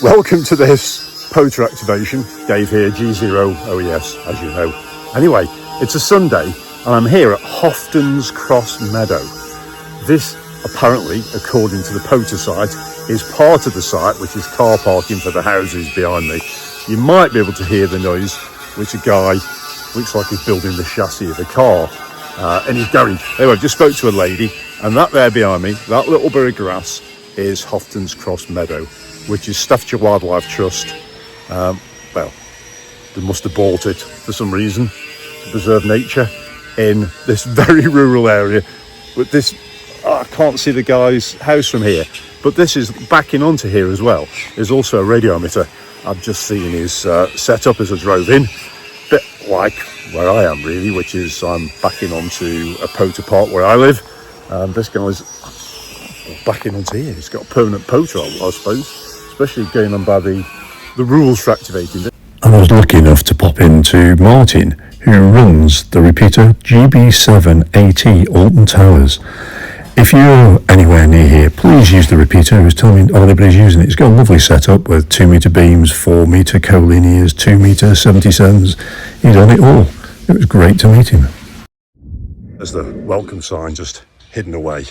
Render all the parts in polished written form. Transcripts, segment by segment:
Welcome to this POTA activation. Dave here, G0OES, as you know. Anyway, it's a Sunday and I'm here at Hofton's Cross Meadow. This, apparently, according to the POTA site, is part of the site, which is car parking for the houses behind me. You might be able to hear the noise, which a guy looks like he's building the chassis of a car in his garage. Anyway, I just spoke to a lady, and that there behind me, that little bit of grass, is Hofton's Cross Meadow, which is Staffordshire Wildlife Trust. Well, they must have bought it for some reason to preserve nature in this very rural area. But this, I can't see the guy's house from here, but this is backing onto here as well. There's also a radiometer. I've just seen his setup as I drove in, bit like where I am really, which is I'm backing onto a POTA park where I live. This guy's backing onto here. He's got a permanent POTA, I suppose, especially going on by the rules for activating it. And I was lucky enough to pop into Martin, who runs the repeater GB7AT Alton Towers. If you're anywhere near here, please use the repeater. He was telling me anybody's using it. It's got a lovely setup with 2 metre beams, 4 metre collinears, 2 metre 77s. He'd done it all. It was great to meet him. There's the welcome sign just hidden away.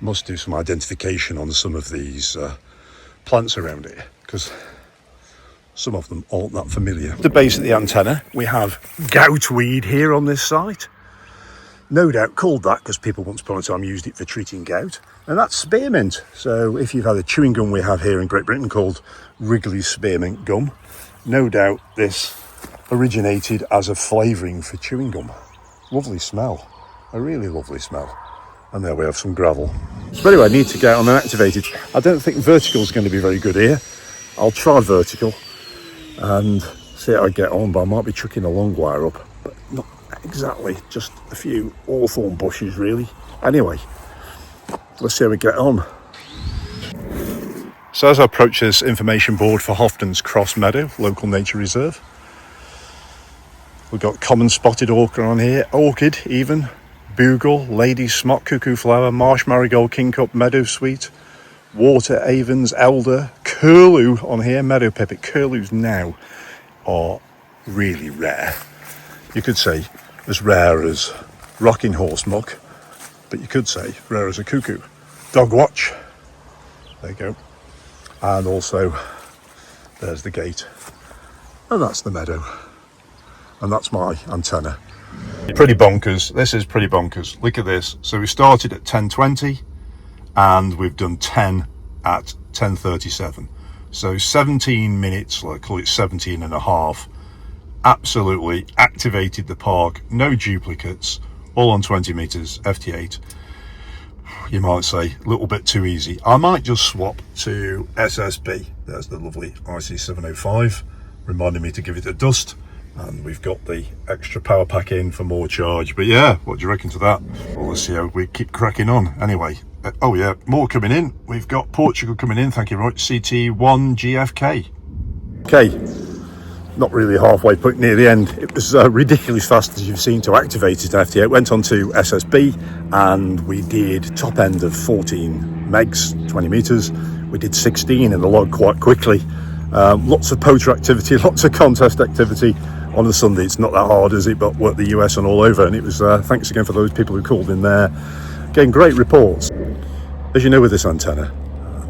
Must do some identification on some of these plants around here, because some of them aren't that familiar. The base of the antenna, we have goutweed here on this site. No doubt called that because people once upon a time used it for treating gout. And that's spearmint. So if you've had a chewing gum we have here in Great Britain called Wrigley's Spearmint Gum, no doubt this originated as a flavouring for chewing gum. Lovely smell, a really lovely smell. And there we have some gravel. So anyway, I need to get on and activate it. I don't think vertical is going to be very good here. I'll try vertical and see how I get on, but I might be chucking a long wire up, but not exactly, just a few hawthorn bushes really. Anyway, let's see how we get on. So as I approach this information board for Hofton's Cross Meadow, local nature reserve, we've got common spotted orchid on here, orchid even, bugle, lady smock cuckoo flower, marsh marigold, kingcup, meadow sweet, water avens, elder, curlew on here, meadow pipit. Curlews now are really rare. You could say as rare as rocking horse muck, but you could say rare as a cuckoo. Dogwatch, there you go. And also there's the gate, and that's the meadow, and that's my antenna. Pretty bonkers. This is pretty bonkers. Look at this. So we started at 10:20 and we've done 10 at 10:37. So 17 minutes, like call it 17 and a half. Absolutely activated the park. No duplicates. All on 20 meters, FT8. You might say a little bit too easy. I might just swap to SSB. There's the lovely IC-705, reminding me to give it a dust. And we've got the extra power pack in for more charge. But yeah, what do you reckon to that? Well, let's see how we keep cracking on. Anyway, oh yeah, more coming in. We've got Portugal coming in, thank you very much. CT1GFK. Okay, not really halfway point near the end. It was ridiculously fast, as you've seen, to activate it. FT8 went on to SSB and we did top end of 14 megs, 20 meters. We did 16 in the log quite quickly. Lots of POTA activity, lots of contest activity. On a Sunday, it's not that hard, is it? But worked the US and all over, and it was thanks again for those people who called in there, getting great reports. As you know, with this antenna,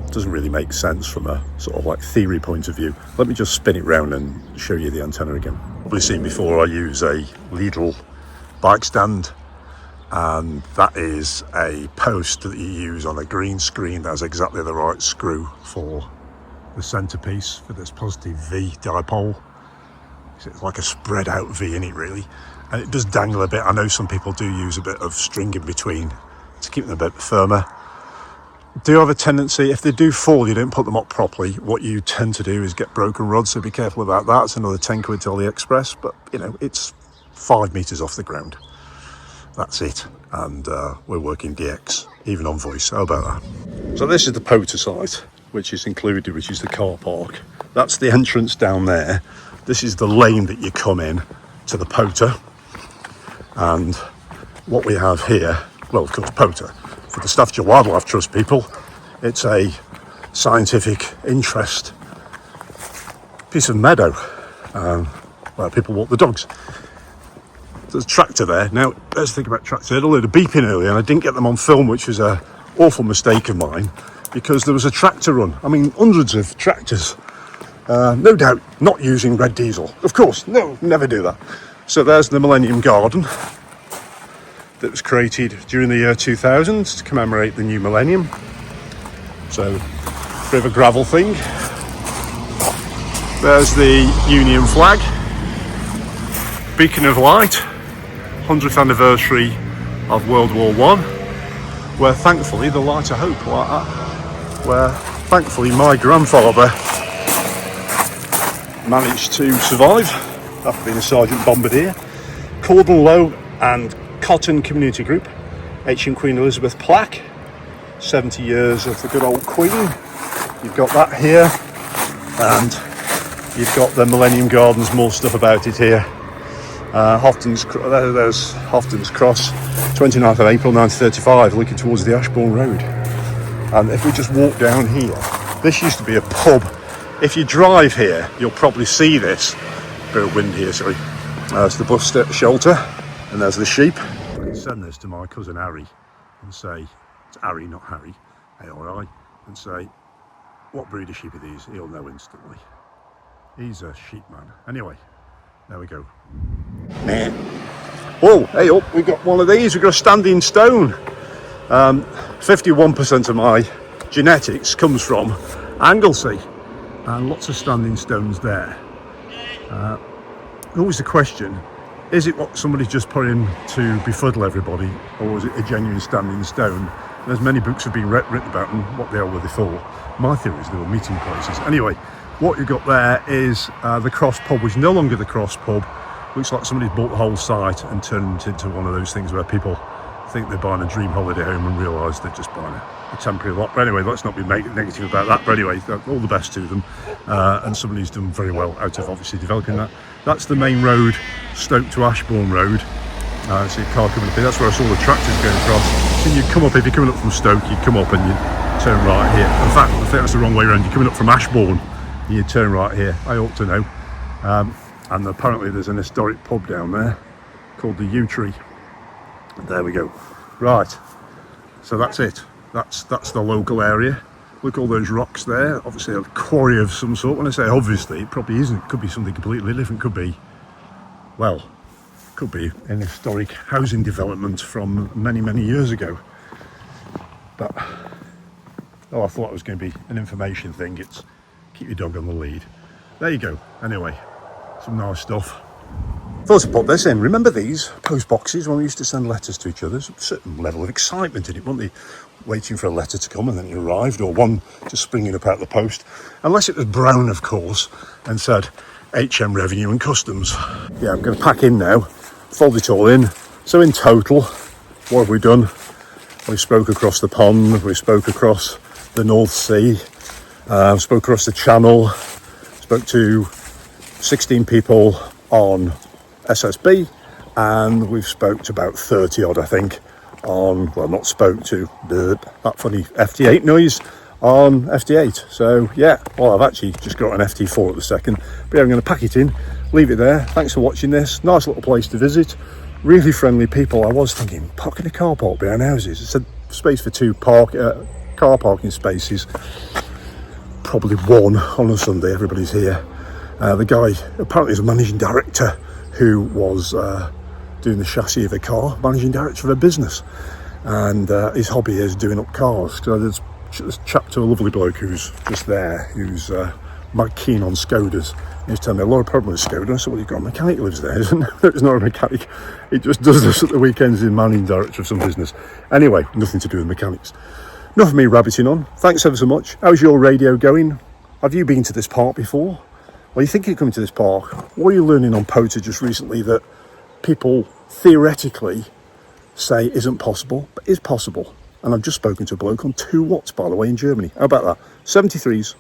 it doesn't really make sense from a sort of like theory point of view. Let me just spin it round and show you the antenna again. Probably seen before, I use a Lidl bike stand, and that is a post that you use on a green screen. That's exactly the right screw for the centerpiece for this positive V dipole. It's like a spread out V in it really, and it does dangle a bit. I know some people do use a bit of string in between to keep them a bit firmer. Do have a tendency, if they do fall, you don't put them up properly, what you tend to do is get broken rods, so be careful about that. It's another 10 quid to AliExpress, but you know, it's 5 meters off the ground. That's it, and we're working DX, even on voice. How about that? So this is the POTA site, which is included, which is the car park. That's the entrance down there. This is the lane that you come in to the POTA. And what we have here, well, of course, POTA, for the Staffordshire Wildlife Trust people, it's a scientific interest piece of meadow where people walk the dogs. There's a tractor there. Now, let's think about tractors. I had a load of beeping earlier and I didn't get them on film, which was an awful mistake of mine, because there was a tractor run. I mean, hundreds of tractors. No doubt not using red diesel. Of course, no, never do that. So there's the Millennium Garden that was created during the year 2000 to commemorate the new millennium. So, bit of a gravel thing. There's the Union flag, beacon of light, 100th anniversary of World War I, where thankfully the light of hope, like that, where thankfully my grandfather managed to survive after being a sergeant bombardier. Cordon Low and Cotton Community Group, H.M. Queen Elizabeth plaque, 70 years of the good old Queen. You've got that here, and you've got the Millennium Gardens, more stuff about it here. There's Hofton's Cross, 29th of April 1935, looking towards the Ashbourne Road. And if we just walk down here, this used to be a pub. If you drive here, you'll probably see this. Bit of wind here, sorry. There's the bus shelter, and there's the sheep. I can send this to my cousin Harry and say, it's Harry, not Harry, A-R-I, and say, what breed of sheep are these? He'll know instantly. He's a sheep man. Anyway, there we go. Man. Oh, hey up, we've got one of these. We've got a standing stone. 51% of my genetics comes from Anglesey, and lots of standing stones there. Always the question, is it what somebody's just put in to befuddle everybody, or is it a genuine standing stone? There's many books have been written about them, what they are, were they for. My theory is they were meeting places. Anyway, what you've got there is the Cross Pub, which is no longer the Cross Pub. Looks like somebody's bought the whole site and turned it into one of those things where people think they're buying a dream holiday home and realise they're just buying a temporary lot. But anyway, let's not be negative about that. But anyway, all the best to them. And somebody's done very well out of obviously developing that. That's the main road, Stoke to Ashbourne Road. See a car coming up here. That's where I saw the tractors going across. So you come up, if you're coming up from Stoke, you come up and you turn right here. In fact, I think that's the wrong way around. You're coming up from Ashbourne and you turn right here. I ought to know. And apparently there's an historic pub down there called the Yew Tree. There we go. Right. So that's it. That's the local area. Look, all those rocks there. Obviously a quarry of some sort. When I say obviously, it probably isn't. It could be something completely different. Could be, well, could be an historic housing development from many, many years ago. But, oh, I thought it was going to be an information thing. It's keep your dog on the lead. There you go. Anyway, some nice stuff. Thought I'd put this in. Remember these post boxes when we used to send letters to each other? There's a certain level of excitement in it, wasn't there? Waiting for a letter to come and then it arrived, or one just springing up out the post. Unless it was brown, of course, and said HM Revenue and Customs. Yeah, I'm going to pack in now, fold it all in. So in total, what have we done? We spoke across the pond, we spoke across the North Sea, spoke across the Channel, spoke to 16 people on SSB, and we've spoke to about 30 odd, I think, on, well, not spoke to, that funny FT8 noise on FT8. So yeah, well, I've actually just got an FT4 at the second, but yeah, I'm going to pack it in, leave it there. Thanks for watching this. Nice little place to visit, really friendly people. I was thinking, parking a car park behind houses. It said space for two car parking spaces, probably one on a Sunday. Everybody's here. The guy apparently is a managing director who was doing the chassis of a car, managing director of a business, and his hobby is doing up cars. So there's a chap to a lovely bloke who's just there, who's keen on Skodas. He's telling me a lot of problems with Skoda. I said, well, you've got a mechanic who lives there, isn't it? It's not a mechanic. He just does this at the weekends. He's managing director of some business. Anyway, nothing to do with mechanics. Enough of me rabbiting on. Thanks ever so much. How's your radio going? Have you been to this park before? Are you thinking of coming to this park? What are you learning on POTA just recently that people theoretically say isn't possible, but is possible? And I've just spoken to a bloke on 2 watts, by the way, in Germany. How about that? 73s.